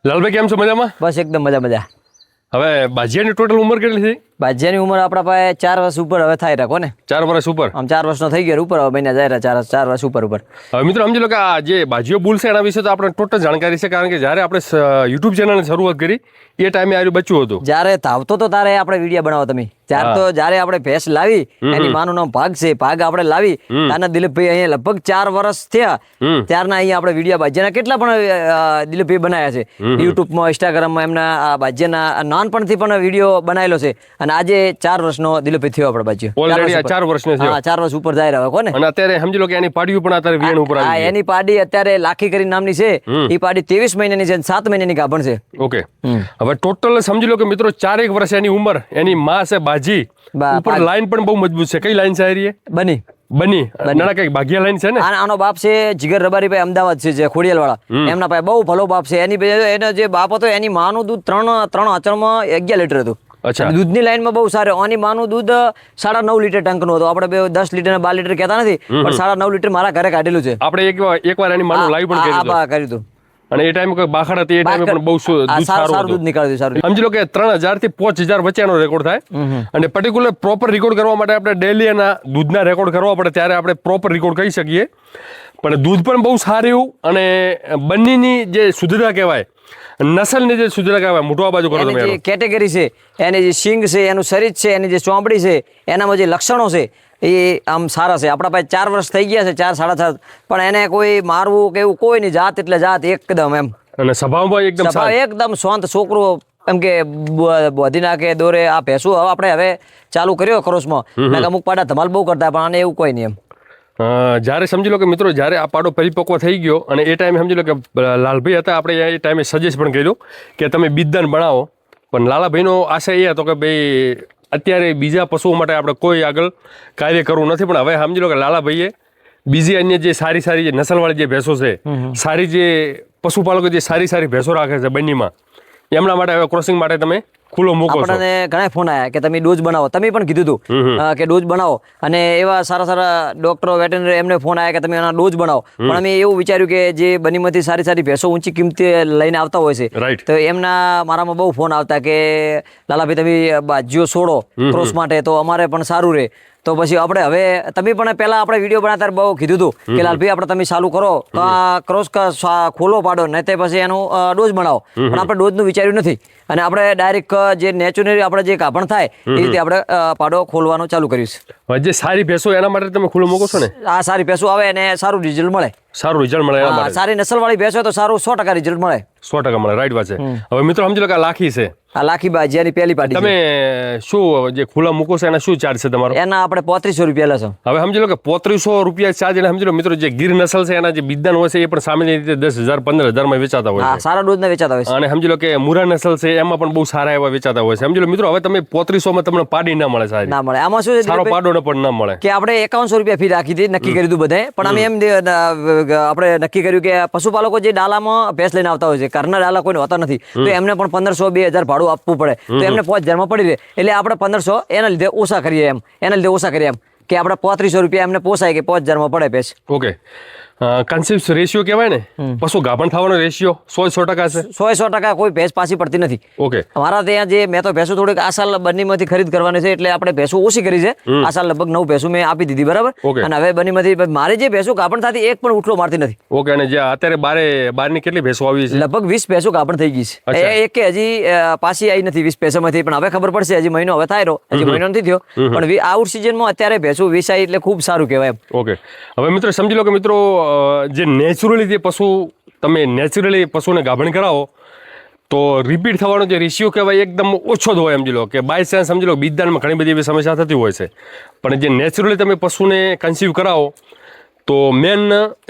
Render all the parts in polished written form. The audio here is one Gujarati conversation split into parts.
લાલભાઈ કેમ છો? મજામાં? બસ એકદમ મજા. હવે બાજીયાની ટોટલ ઉંમર કેટલી થઈ? બાજીયાની ઉંમર આપણા પાસે 4 વર્ષ ઉપર હવે થાય રાખો ને. 4 વર્ષ ઉપર. આમ 4 વર્ષનો થઈ ગયો ઉપર, હવે મહિના જાય 4 વર્ષ ઉપર. હવે મિત્રો સમજી લો કે આ જે બાજીઓ બુલ છે એના વિશે તો આપણે ટોટલ જાણકારી છે, કારણ કે જ્યારે આપણે યુટ્યુબ ચેનલની શરૂઆત કરી એ ટાઈમે આવ્યું બચ્ચું હતું. જ્યારે ધાવતો તો તારે આપણે વિડીયો બનાવો તમે. જ્યારે આપણે ભેંસ લાવી એની માનું નામ ભાગ છે, ભાગ આપણે લાવી તાના દિલીપભાઈ અહીંયા લગભગ 4 વર્ષ થયા ત્યારના અહીંયા આપણે વિડીયો બાજીયાના કેટલા પણ દિલીપભાઈ બનાવ્યા છે. યુટ્યુબમાં, ઇન્સ્ટાગ્રામમાં એમના બાજીયાના નાનપણથી પણ વિડીયો બનાવેલો છે. અને આજે 4 વર્ષનો દિલીપભાઈ થયો આપણે બાજીયો. ઓલરેડી 4 વર્ષનો થયો. હા, 4 વર્ષ ઉપર જાય રહ્યો કોને. અને અત્યારે સમજી લો કે એની પાડીઓ પણ અત્યારે વેણ ઉપર આવી. હા, એની પાડી અત્યારે લાખી કરી નામની છે. એ પાડી 23 મહિનાની છે, 7 મહિનાની ગાભણ છે. ઓકે, હવે ટોટલ સમજી લો કે મિત્રો 4 વર્ષ એની ઉંમર, એની માં છે બાજી. ઉપર લાઈન પણ બહુ મજબૂત છે. કઈ લાઈન છે આ રહી? બની નાના કઈક ભાગ્યા લાઈન છે ને. આનો બાપ છે જીગર રબારીભાઈ, અમદાવાદ છે, જે ખોડિયાલ વાળા. એમના પાસે બહુ ભલો બાપ છે. એનો જે બાપ હતો એની માનું દૂધ 3 આચળમાં 11 લીટર હતું. દૂધની લાઈનમાં બહુ સારું. આની માનું દૂધ 9.5 લીટર ટંકનું હતું. આપણે 10 લીટર 12 લીટર કહેતા નથી, પણ 9.5 લીટર મારા ઘરે કાઢેલું છે. આપણે એકવાર એની માનું લાઈવ પણ કર્યું હતું. અને એ ટાઈમે કોઈ બાખડ હતી, એ ટાઈમે પણ બહુ સારું દૂધ નીકળ્યું. સારું સમજી લો કે 3000 થી 5000 વચ્ચેનો રેકોર્ડ થાય. અને પર્ટિક્યુલર પ્રોપર રેકોર્ડ કરવા માટે આપણે ડેલી એના દૂધના રેકોર્ડ કરવા પડે, ત્યારે આપણે પ્રોપર રેકોર્ડ કહી શકીએ. પણ દૂધ પણ બહુ સારું. અને બંનેની જે શુદ્ધતા કહેવાય, નસલની જે શુદ્ધતા કહેવાય, મોટો બાજુ કરો તમે. જે કેટેગરી છે, એની જે સિંગ છે, એનું શરીર છે, એની જે ચોમડી છે, એનામાં જે લક્ષણો છે એ આમ સારા છે. આપણા પાસે 4 વર્ષ થઈ ગયા છે, 4 સાડા 4, પણ એને કોઈ મારવું કે એવું કોઈ નહીં. જાત એટલે જાત એકદમ એમ. અને સ્વભાવમાં એકદમ શાંત છોકરો, એમ કે બોધી નાખે દોરે. આ ભેંસું હવે ચાલુ કર્યો ખરોશમાં. અમુક પાડા ધમાલ બહુ કરતા, પણ આને એવું કોઈ નહીં એમ. જ્યારે સમજી લો કે મિત્રો જ્યારે આ પાડો પરિપક્વ થઈ ગયો, અને એ ટાઈમે સમજી લો કે લાલભાઈ હતા, આપણે એ ટાઈમે સજેસ્ટ પણ કર્યું કે તમે બીજદાન બનાવો. પણ લાલાભાઈનો આશય એ હતો કે ભાઈ અત્યારે બીજા પશુઓ માટે આપણે કોઈ આગળ કાર્ય કરવું નથી. પણ હવે સમજી લો કે લાલાભાઈએ બીજી અન્ય જે સારી જે નસલવાળી જે ભેંસો છે, સારી જે પશુપાલકો જે સારી ભેંસો રાખે છે બંનેમાં, એમના માટે હવે ક્રોસિંગ માટે તમે ખુલ્લો મૂકો છો. આપણને ઘણા ફોન આવ્યા કે તમે ડોઝ બનાવો. તમે પણ કીધું હતું કે ડોઝ બનાવો. અને એવા સારા ડોક્ટરો, વેટરનરી, એમને ફોન આવ્યા કે તમે એના ડોઝ બનાવો. પણ અમે એવું વિચાર્યું કે જે બનીમાંથી સારી ભેંસો ઊંચી કિંમતે લઈને આવતા હોય છે, તો એમના મારામાં બહુ ફોન આવતા કે લાલાભાઈ તમે બાજીઓ છોડો ક્રોસ માટે, તો અમારે પણ સારું રહે. તો પછી આપણે હવે તમે પણ પહેલા આપણે વિડીયો બનાવતા બહુ કીધું હતું કે લાલભાઈ આપણે તમે ચાલુ કરો તો આ ક્રોસ ખોલો પાડો, નહીં તે પછી એનું ડોઝ બનાવો. પણ આપણે ડોઝનું વિચાર્યું નથી, અને આપણે ડાયરેક્ટ જે નેચરલી આપણે જે ગાભણ થાય એ રીતે આપણે પાડો ખોલવાનું ચાલુ કર્યું છે. જે સારી ભેંસો એના માટે તમે ખુલ્લો મૂકો છો ને? આ સારી ભેંસો આવે અને સારું રિઝલ્ટ મળે. સારી નસલવાળી ભેંસો તો સારું 100% રિઝલ્ટ મળે. 100% મળે. રાઈટ વાત છે. હવે મિત્રો સમજી લો કે આ લાખી છે. આ લાખી બાજીયાની પહેલી પાડી. તમે શું જે ખુલ્લા મૂકો છો એના શું ચાર્જ છે તમારો? એના આપણે 3500 રૂપિયા લેશો. હવે સમજી લો કે 3500 રૂપિયા ચાર્જ. અને સમજી લો મિત્રો જે ગીર નસલ છે એના જે બીજદાન હોય છે એ પણ સામાન્ય રીતે 10,000 15,000 માં વેચાતા હોય છે. સારા ડોઝના વેચાતા હોય છે. અને સમજી લો કે મુરા નસલ છે એમાં પણ બહુ સારા એવા વેચાતા હોય છે. સમજી લો મિત્રો હવે તમે 3500 માં તમને પાડી ના મળે, સારી ના મળે. આમાં શું છે, સારો પાડો પણ ના મળે. કે આપણે 5100 રૂપિયા ફી રાખી હતી, નક્કી કર્યું હતું બધાએ. પણ અમે એમ આપણે નક્કી કર્યું કે પશુપાલકો જે ડાલામાં ભેંસ લઈને આવતા હોય છે, ઘરના ડાલા કોઈને હોતા નથી, તો એમને પણ 1500-2000 ભાડું આપવું પડે. તો એમને 5000 માં પડી રહે. એટલે આપણે 1500 એના લીધે ઓછા કરીએ એમ કે આપણે 3500 રૂપિયા એમને પોસાય કે 5000 માં પડે ભેંસ. ઓકે, કન્સિપ્ટ રેશિયો કહેવાય ને, પશુ ગાભણ થવાનો રેશિયો 100% છે. 100% કોઈ ભેંસ પાછી પડતી નથી. ઓકે, અમારા ત્યાં જે મેં તો ભેંસો થોડીક આ સાલ બનીમાંથી ખરીદ કરવાની છે, એટલે આપણે ભેંસો ઓછી કરી છે. આ સાલ લગભગ 9 ભેંસો મેં આપી દીધી, બરાબર. અને હવે બનીમાંથી મારી જે ભેંસો ગાભણ થતી એક પણ ઉઠલો મારતી નથી. ઓકે, અને જે અત્યારે બારની કેટલી ભેંસો આવી છે? લગભગ 20 ભેંસો ગાભણ થઈ ગઈ છે. એક કે હજી પાછી આવી નથી 20 ભેંસોમાંથી, પણ હવે ખબર પડશે. હજી મહિનો હવે થાય, હજી મહિનો નથી થયો, પણ આઉટ સિઝનમાં અત્યારે ભેંસો 20 આવી એટલે ખૂબ સારું કહેવાય એમ. ઓકે, હવે મિત્રો સમજી લો કે મિત્રો જે નેચરલી જે તમે નેચરલી પશુને ગાભણ કરાવો તો રિપીટ થવાનો જે રેશિયો કહેવાય એકદમ ઓછો જ હોય. સમજી લો કે બાય ચાન્સ સમજી લો બીજદાનમાં ઘણી બધી એવી સમસ્યા થતી હોય છે, પણ જે નેચરલી તમે પશુને કન્સીવ કરાવો તો મેન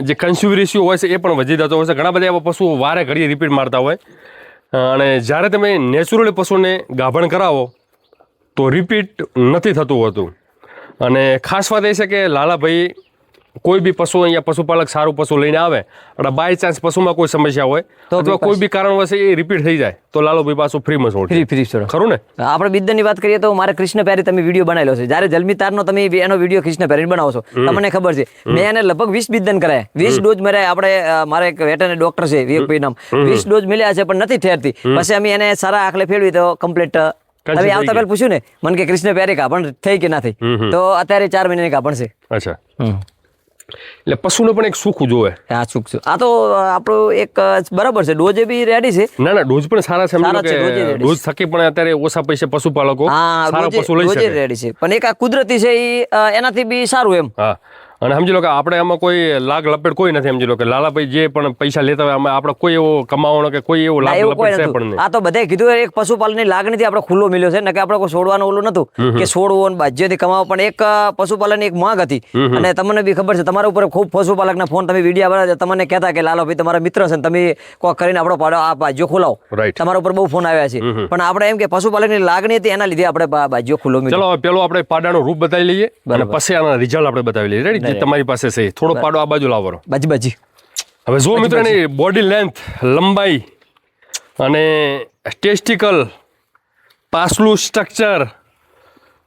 જે કન્સીવ રેશિયો હોય છે એ પણ વધી જતો હોય છે. ઘણા બધા એવા પશુઓ વારે ઘડીએ રિપીટ મારતા હોય, અને જ્યારે તમે નેચરલી પશુને ગાભણ કરાવો તો રિપીટ નથી થતું હોતું. અને ખાસ વાત એ છે કે લાલાભાઈ કોઈ બી પશુ અહીંયા પશુપાલક સારું પશુ લઈને આવે અને બાય ચાન્સ પશુમાં કોઈ સમસ્યા હોય અથવા કોઈ બી કારણવશ એ રિપીટ થઈ જાય તો લાલુભાઈ પાછું ફ્રીમાં છોડ ફ્રી ખરું ને? આપણે બિદ્દનની વાત કરીએ તો મારે કૃષ્ણ પ્યારી તમે વિડીયો બનાવેલો છે. જ્યારે જલમી તારનો તમે એનો વિડીયો કૃષ્ણ પ્યારી બનાવો છો, તમને ખબર છે મેં એને લગભગ 20 બિદ્દન કરાયા, 20 ડોઝ મારે આપણે મારે એક વેટરનરી ડોક્ટર છે વિવેકભાઈ નામ, 20 ડોઝ મળ્યા છે પણ નથી ઠેરતી. પછી અમે એને સારા આખલે ફેરવી તો કમ્પ્લીટ હવે આવતા પહેલા પૂછ્યું ને મને કે કૃષ્ણ પ્યારી કાપણ થઈ કે ના થઈ, તો અત્યારે 4 મહિનાની કાપણ છે. અચ્છા, એટલે પશુને પણ એક સુખ જોવે. હા સુખ છે. આ તો આપણો એક બરાબર છે, ડોઝ બી રેડી છે. ના ડોઝ પણ સારા છે, સમજો કે ડોઝ થકી પણ અત્યારે ઓછા પૈસે પશુપાલકો સારા પશુ લઈ શકે. રેડી છે પણ એક આ કુદરતી છે એનાથી બી સારું એમ. હા, અને સમજી લો કે આપણે આમાં કોઈ લાગ લપેટ કોઈ નથી. સમજી લો કે લાલાભાઈ જે પણ પૈસા લેતા હોય આમાં આપણે કોઈ એવો કમાવાનો કે કોઈ એવો લાગ લપેટ છે પણ નહીં. આ તો બધાએ કીધું એક પશુપાલનની લાગણીથી આપણે ખુલ્લો મળ્યો છે, કે આપણે કોઈ છોડવાનું ઓલું નતું કે છોડવો અને બાજ્યથી કમાવો, પણ એક પશુપાલનની એક માંગ હતી. અને તમને બી ખબર છે તમારા ઉપર ખૂબ પશુપાલકના ફોન તમે વિડીયો બનાવ્યા તમને કહેતા કે લાલાભાઈ તમારા મિત્ર છે તમે કોઈ કરીને આપણો પાડો આ બાજ્યો ખોલાવો, તમારા ઉપર બહુ ફોન આવ્યા છે. પણ આપણે એમ કે પશુપાલકની લાગણી હતી એના લીધે આપણે બાજ્યો ખુલ્લો મળ્યો. ચલો પેલો આપણે પાડાનું રૂપ બતાવી લઈએ અને પછી આના રિઝલ્ટ આપણે બતાવી લઈએ. રેડી? જે તમારી પાસે છે થોડો પાડો આ બાજુ લાવવાનો. બાજી હવે જો મિત્રો એની બોડી લેન્થ, લંબાઈ અને ટેસ્ટિકલ, પાસલું સ્ટ્રક્ચર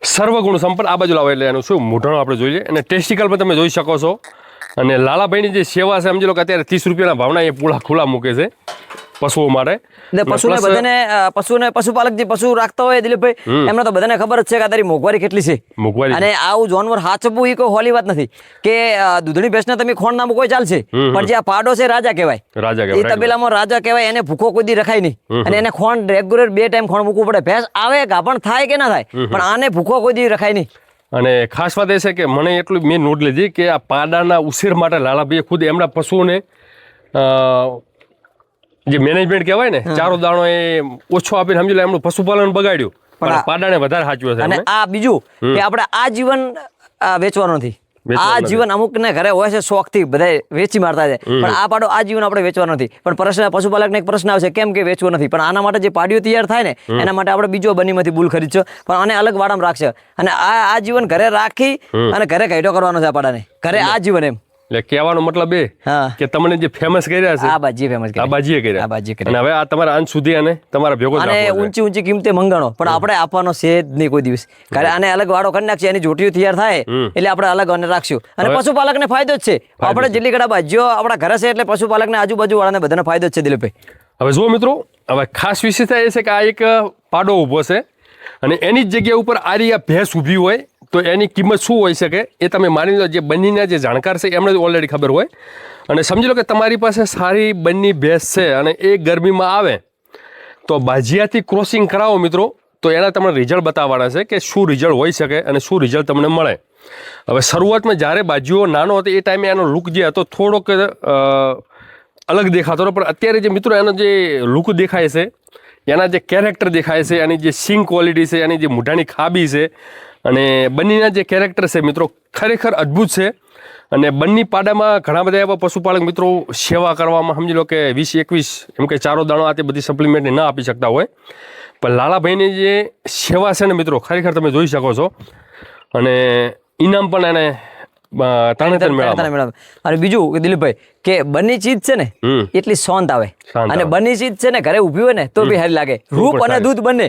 સર્વગુણ સંપન્ન આ બાજુ લાવો એટલે એનું શું મોઢાણું આપણે જોઈએ. અને ટેસ્ટિકલ પણ તમે જોઈ શકો છો. અને લાલાભાઈની જે સેવા છે સમજી લો કે અત્યારે 30 રૂપિયાના ભાવના એ પૂળા ખુલ્લા મૂકે છે પશુઓ માટે. પશુને બધાને પશુપાલક જે પશુ રાખતા હોય દિલીપભાઈ એમને તો બધાને ખબર જ છે કે અત્યારે મોંઘવારી કેટલી છે. મોંઘવારી અને આવું જાનવર હાચવું એ કોઈ હોલી વાત નથી કે દૂધની ભેંસને તમે ખોણ નામ કોઈ ચાલશે, પણ જે આ પાડો છે રાજા કહેવાય. એ તબેલામાં રાજા કહેવાય, એને ભૂખો કોઈ દી રખાય નહીં. અને એને ખોણ રેગ્યુલર 2 ટાઈમ ખોણ મૂકવું પડે. ભેંસ આવે ગાભણ થાય કે ના થાય પણ આને ભૂખો કોઈ દી રખાય નહીં. અને ખાસ વાત એ છે કે મને એટલું મેં નોટ લીધી કે આ પાડાના ઉછેર માટે લાલાભાઈએ ખુદ એમના પશુઓને જે મેનેજમેન્ટ કહેવાય ને ચારો દાણો એ ઓછો આપીને સમજી લો એમનું પશુપાલન બગાડ્યું પણ પાડાને વધારે સાચવ્યો છે. અને આ બીજું કે આપણે આ જીવન વેચવાનું નથી. આ જીવન અમુક ને ઘરે હોય છે શોખથી બધા વેચી મારતા છે, પણ આ પાડો આ જીવન આપણે વેચવાનો નથી. પણ પશુપાલકને એક પ્રશ્ન આવશે કેમ કે વેચવો નથી, પણ આના માટે જે પાડીઓ તૈયાર થાય ને એના માટે આપણે બીજો બનીમાંથી બુલ ખરીદશો પણ આને અલગ વાડામાં રાખશે. અને આ જીવન ઘરે રાખી અને ઘરે કાઢો કરવાનો છે આ પાડાને, ઘરે આ જીવન એમ. એટલે કહેવાનો મતલબ એ કે તમને જે ફેમસ કર્યા છે આ બાજીએ ફેમસ કર્યા, આ બાજીએ કર્યા. અને હવે આ તમારા અંત સુધી અને તમારા ભેગો જ અને ઊંચી કિંમતે મંગાણો પણ આપણે આપવાનો છે જ નહીં કોઈ દિવસ. ઘરે આને અલગ વાડો કરી નાખશે, એની જોટીઓ તૈયાર થાય એટલે આપણે અલગ અને રાખશું. અને પશુપાલકને ફાયદો જ છે. આપણે જેટલી ઘણા બાજીઓ આપણા ઘરે છે એટલે પશુપાલકને આજુબાજુ વાળાને બધાને ફાયદો જ છે દિલીપભાઈ. હવે જુઓ મિત્રો, હવે ખાસ વિશેષતા એ છે કે આ એક પાડો ઊભો છે અને એની જ જગ્યા ઉપર આ ભેંસ ઊભી હોય તો એની કિંમત શું હોઈ શકે એ તમે માની લો. જે બન્નીના જે જાણકાર છે એમને ઓલરેડી ખબર હોય. અને સમજી લો કે તમારી પાસે સારી બન્ની ભેંસ છે અને એ ગરમીમાં આવે તો બાજીયાથી ક્રોસિંગ કરાવો મિત્રો તો એના તમને રિઝલ્ટ બતાવવાના છે કે શું રિઝલ્ટ હોઈ શકે અને શું રિઝલ્ટ તમને મળે. હવે શરૂઆતમાં જ્યારે બાજીઓ નાનો હતો એ ટાઈમે એનો લુક જે હતો થોડોક અલગ દેખાતો હતો, પણ અત્યારે જે મિત્રો એનો જે લુક દેખાય છે, એના જે કેરેક્ટર દેખાય છે, એની જે સિંગ ક્વોલિટી છે, એની જે મોઢાની ખાબી છે અને બંનીના જે કેરેક્ટર છે મિત્રો ખરેખર અદ્ભુત છે. અને બંની પાડામાં ઘણા બધા એવા પશુપાલક મિત્રો સેવા કરવામાં સમજી લો કે 20-21 એમ કે ચારો દાણો આ તે બધી સપ્લિમેન્ટ ના આપી શકતા હોય, પણ લાલાભાઈની જે સેવા છે ને મિત્રો ખરેખર તમે જોઈ શકો છો. અને ઇનામ પણ એને મેળવે. અને બીજું દિલીપભાઈ કે બની ચીજ છે ને એટલી શાંત આવે અને બની ચીજ છે ને ઘરે ઉભી હોય ને તો બી સારી લાગે. રૂપ અને દૂધ બંને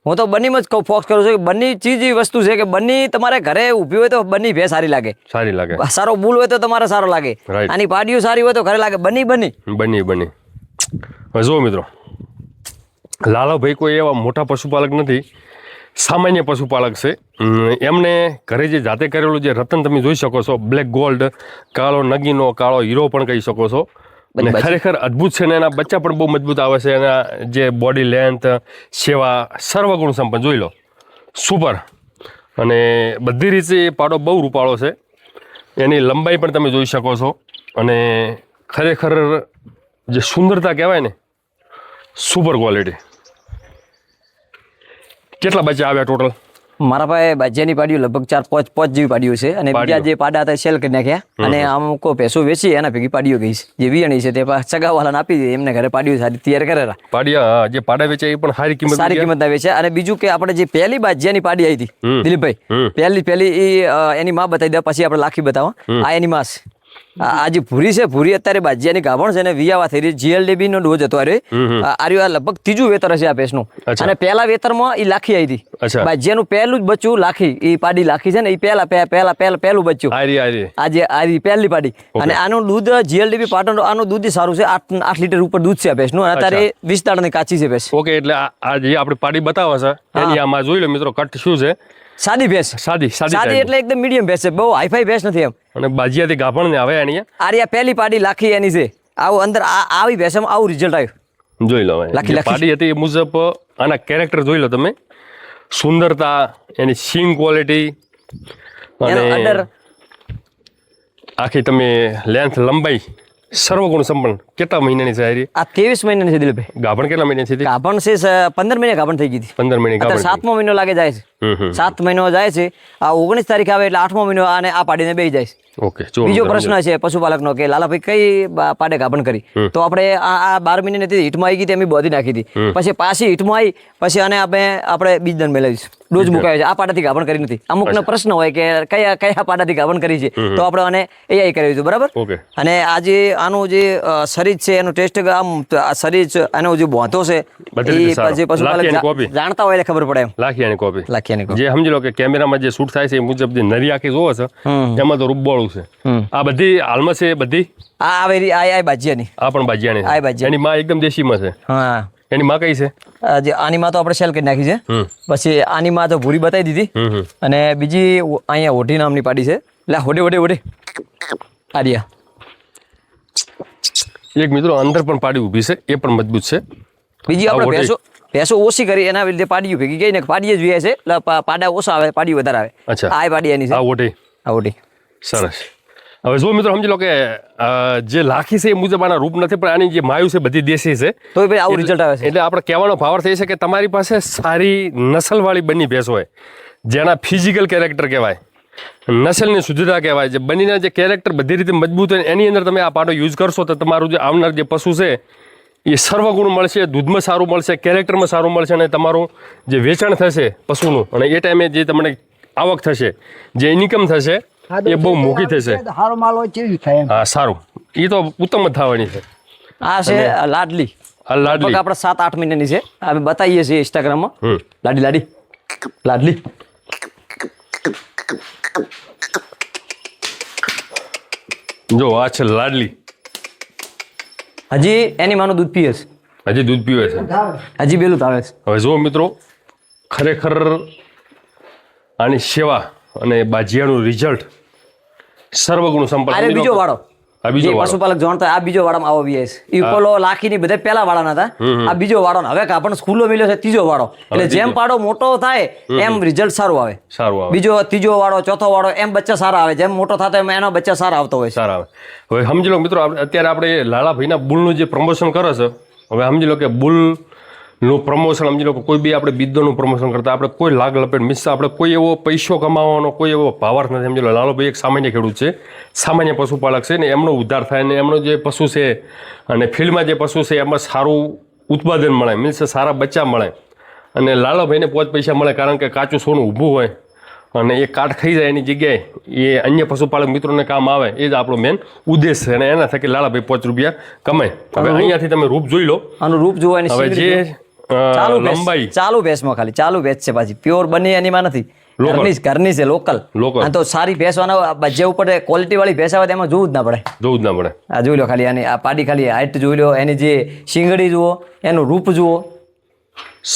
હું તો બનીમાં જ ફોકસ કરું છું કે બની ચીજ એવી વસ્તુ છે કે બની તમારે ઘરે ઉભી હોય તો બની ભે સારી લાગે. સારો બુલ હોય તો તમારે સારો લાગે, આની પાડીઓ સારી હોય તો ઘરે લાગે. બની જો મિત્રો, લાલાભાઈ કોઈ એવા મોટા પશુપાલક નથી, સામાન્ય પશુપાલક છે. એમને ઘરે જે જાતે કરેલું જે રતન તમે જોઈ શકો છો, બ્લેક ગોલ્ડ, કાળો નગીનો, કાળો હીરો પણ કહી શકો છો. અને ખરેખર અદ્ભુત છે ને એના બચ્ચા પણ બહુ મજબૂત આવે છે. એના જે બોડી લેન્થ, સેવા સર્વગુણ સંપન્ન જોઈ લો, સુપર. અને બધી રીતે પાડો બહુ રૂપાળો છે. એની લંબાઈ પણ તમે જોઈ શકો છો. અને ખરેખર જે સુંદરતા કહેવાય ને સુપર ક્વોલિટી. કેટલા બચ્ચા આવ્યા ટોટલ? મારા પાસે બાજિયાની પાડીઓ લગભગ 4-5 જેવી પાડીઓ છે અને બીજા જે પાડા હતા સેલ કરી નાખ્યા અને અમુક ભેંસો વેચી એના ભેગી પાડીઓ ગઈ છે જે વિયાણી છે તે સગાવાલાને આપી દે એમને ઘરે પાડીઓ સારી તૈયાર કરેલા પાડિયા જે પાડા વેચે એ પણ સારી કિંમત ના વેચે. અને બીજું કે આપણે જે પહેલી બાજિયાની પાડી આવી હતી દિલીપભાઈ પહેલી એ એની માં બતાવી દે પછી આપણે લાખી બતાવો. આ એની માં છે. આ જે ભૂરી છે ભૂરી અત્યારે બાજિયાની ગાભણ છે ને વિયાવા થઈ રહી GLDB નો ડોઝ હતો આ લગભગ 3જું વેતર હશે આ ભેંસનું. અને પહેલા વેતરમાં એ લાખી આવી હતી બાજિયાનું પહેલું જ બચ્ચું લાખી એ પાડી લાખી છે ને એ પહેલું બચ્ચું આજે આ પહેલી પાડી. અને આનું દૂધ GLDB પાટણ આનું દૂધ સારું છે 8 લીટર ઉપર દૂધ છે આ ભેંસનું અને અત્યારે 20 દાડાની કાચી છે ભેંસ. ઓકે એટલે આ જે આપણે પાડી બતાવો છે એની આમાં જોઈ લો મિત્રો કટ શું છે સાદી ભેંસ સાદી એટલે એકદમ મીડિયમ ભેંસ છે બહુ હાઈફાઈ ભેંસ નથી એમ. અને બાજિયાથી ગાભણ ને આવે એની આ પહેલી પાડી લાખી એની છે આવું અંદર આવી ભેંસમાં આવું રિઝલ્ટ આવ્યું જોઈ લો. પાડી હતી એ મુજબ આના કેરેક્ટર જોઈ લો તમે સુંદરતા એની સિંગ ક્વોલિટી અને આખી તમે લેન્થ લંબાઈ સર્વગુણ સંપન્ન. કેટલા મહિનાની છે આ 23 મહિનાની છે દિલીપભાઈ. ગાભણ કેટલા મહિના છે ગાભણ છે 15 મહિને ગાભણ થઈ ગઈ હતી 15 મહિને ગાભણ 7મો મહિનો લાગે જાય છે 7 મહિનો જાય છે આ 19 તારીખ આવે એટલે 8મો મહિનો અને આ પાડીને બેસી જાય છે. ઓકે બીજો પ્રશ્ન છે પશુપાલકનો કે લાલાભાઈ કઈ પાડે ગાભણ કરી તો આપણે આ 12 મહિને હતી હિટમાં આવી ગઈ હતી અમે બોધી નાખી હતી પછી પાછી હિટમાં આવી પછી આને આપણે બીજદાન મેળવીશું ડોઝ મુકાયો છે આ પાડાથી ગાભણ કરી નથી. અમુકનો પ્રશ્ન હોય કે કયા પાડાથી ગાભણ કરી છે તો આપણે આને AI કરાવ્યું છે બરાબર. અને આજે આનું જે શરીર છે એનું ટેસ્ટ આમ શરીર એનો જે બોંધો છે એ પશુપાલક જાણતા હોય એટલે ખબર પડે એમ. લાખિયાની કોપી જે સમજી લો કે કેમેરામાં જે શૂટ થાય છે એ મુજબ જે નરી આંખી જોવો છે એમાં તો રૂપબોળું છે. આ બધી હાલમાં છે બધી આ બાજિયાની આ પણ બાજિયાની એની માં એકદમ દેશીમાં છે. હા એની માં કઈ છે આની માં તો આપણે સેલ કરી નાખી છે પછી આની માં તો ભૂરી બતાવી દીધી અને બીજી અહીંયા હોટી નામની પાડી છે એટલે હોડે આર્યા એક મિત્રો અંદર પણ પાડી ઊભી છે એ પણ મજબૂત છે. બીજી આપણે ભેંસો ઓછી કરી એના લીધે પાડીઓ ભેગી ગઈ ને પાડીએ જ વ્યાય છે એટલે પાડા ઓછા આવે પાડી વધારે આવે. આ પાડી એની છે આ હોટી સરસ. હવે જો મિત્રો સમજી લો કે જે લાખી છે એ મુજબ આના રૂપ નથી પણ આની જે માયુ છે બધી દેશી છે તો ભાઈ આવું રિઝલ્ટ આવે છે. એટલે આપણે કહેવાનો ભાવ થઈ છે કે તમારી પાસે સારી નસલવાળી બની ભેંસ હોય જેના ફિઝિકલ કેરેક્ટર કહેવાય નસલની શુદ્ધતા કહેવાય જે બનીના જે કેરેક્ટર બધી રીતે મજબૂત હોય એની અંદર તમે આ પાડો યુઝ કરશો તો તમારું જે આવનાર જે પશુ છે એ સર્વગુણ મળશે દૂધમાં સારું મળશે કેરેક્ટરમાં સારું મળશે અને તમારું જે વેચાણ થશે પશુનું અને એ ટાઈમે જે તમને આવક થશે જે ઇન્કમ થશે એ બહુ મોટી થશે. સારો માલ હોય કેવી થાય હા સારું એ તો ઉત્તમ જ થવાની છે. આ છે લાડલી લાડલી આપણે 7-8 મહિનાની છે અમે બતાવીએ છીએ ઇન્સ્ટાગ્રામમાં લાડલી જો આ છે લાડલી હજી એની માનું દૂધ પીએ છે હજી દૂધ પીવે છે હજી બેલું આવે છે. હવે જો મિત્રો ખરેખર આની સેવા અને બાજિયાનું રિઝલ્ટ સર્વગુણ સંપન્ન. બીજો વાળો પશુપાલક જાણતા આ બીજો વાળામાં આવો વીએસ એ પેલો લાખીની બધા પહેલા વાળાના હતા આ બીજો વાળો હવે આપણને સ્કૂલો મિલ્યો છે ત્રીજો વાળો એટલે જેમ પાડો મોટો થાય એમ રિઝલ્ટ સારું આવે બીજો ત્રીજો વાળો ચોથો વાળો એમ બચ્ચા સારા આવે જેમ મોટો થતો એમ એના બચ્ચા સારા આવતો હોય સારા આવે. હવે સમજી લો મિત્રો અત્યારે આપણે લાલાભાઈના બુલનું જે પ્રમોશન કરે છે હવે સમજી લો કે બુલ નું પ્રમોશન સમજી લો કે કોઈ બી આપણે બીજોનું પ્રમોશન કરતા આપણે કોઈ લાગ લપેટ મિસ આપણે કોઈ એવો પૈસો કમાવાનો કોઈ એવો ભાવાર્થ નથી. સમજી લો લાલોભાઈ એક સામાન્ય ખેડૂત છે સામાન્ય પશુપાલક છે ને એમનો ઉદ્ધાર થાય ને એમનો જે પશુ છે અને ફિલ્ડમાં જે પશુ છે એમાં સારું ઉત્પાદન મળે મીન્સ સારા બચ્ચા મળે અને લાલોભાઈને પોચ પૈસા મળે કારણ કે કાચું સોનું ઊભું હોય અને એ કાટ ખાઈ જાય એની જગ્યાએ એ અન્ય પશુપાલક મિત્રોને કામ આવે એ જ આપણો મેન ઉદ્દેશ છે અને એના થકી લાલાભાઈ 5 રૂપિયા કમાય. હવે અહીંયાથી તમે રૂપ જોઈ લો આનું રૂપ જોવાની હવે જે લંબાઈ ચાલુ ભેંસમાં ખાલી ચાલુ ભેંસ છે પાછી પ્યોર બની એનીમાં નથી ઘરની છે લોકલ તો સારી ભેંસ જે ઉપર ક્વોલિટી વાળી ભેંસ આવે એમાં જોવું જ ના પડે આ જોઈ લો ખાલી આની આ પાડી ખાલી હાઈટ જોઈ લો એની જે શીંગડી જુઓ એનું રૂપ જુઓ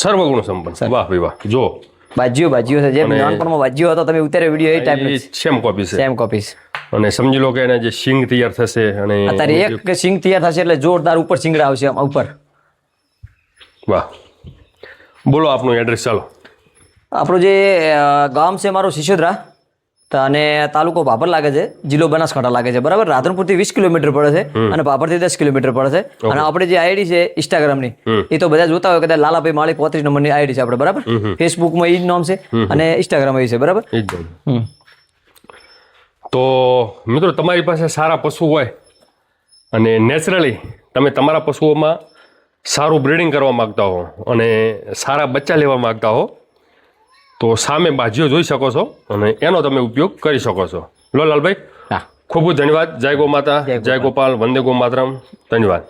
સર્વગુણ સંપન્ન. વાહ ભાઈ વાહ. જો બાજીઓ છે જેમ નાનપણમાં બાજીઓ હતો તમે ઉતારે વિડીયો એ ટાઈપ સેમ કોપી અને સમજી લો કે એને જે શીંગ તૈયાર થશે અને અત્યારે એક શીંગ તૈયાર થશે એટલે જોરદાર ઉપર શીંગડા આવશે ઉપર. વાહ. બોલો આપનું એડ્રેસ ચાલો. આપણું જે ગામ છે મારું સિસોદરા તો અને તાલુકો ભાભર લાગે છે, જિલ્લો બનાસકાંઠા લાગે છે, બરાબર. રાધનપુરથી 20 કિલોમીટર પડે છે અને ભાભરથી 10 કિલોમીટર પડે છે. અને આપણે જે આઈડી છે ઇન્સ્ટાગ્રામની, એ તો બધા જોતા હોય કદાચ લાલાભાઈ માળી 35 નંબરની આઈડી છે આપણે, બરાબર. ફેસબુકમાં એ જ નામ છે અને ઇન્સ્ટાગ્રામ એ છે, બરાબર. તો મિત્રો તમારી પાસે સારા પશુ હોય અને નેચરલી તમે તમારા પશુઓમાં સારું બ્રીડિંગ કરવા માંગતા હો અને સારા બચ્ચા લેવા માંગતા હો તો સામે બાજીઓ જોઈ શકો છો અને એનો તમે ઉપયોગ કરી શકો છો. લો લાલભાઈ, ખૂબ ખૂબ ધન્યવાદ. જય ગો માતા, જય ગોપાલ, વંદે ગો માતરમ. ધન્યવાદ.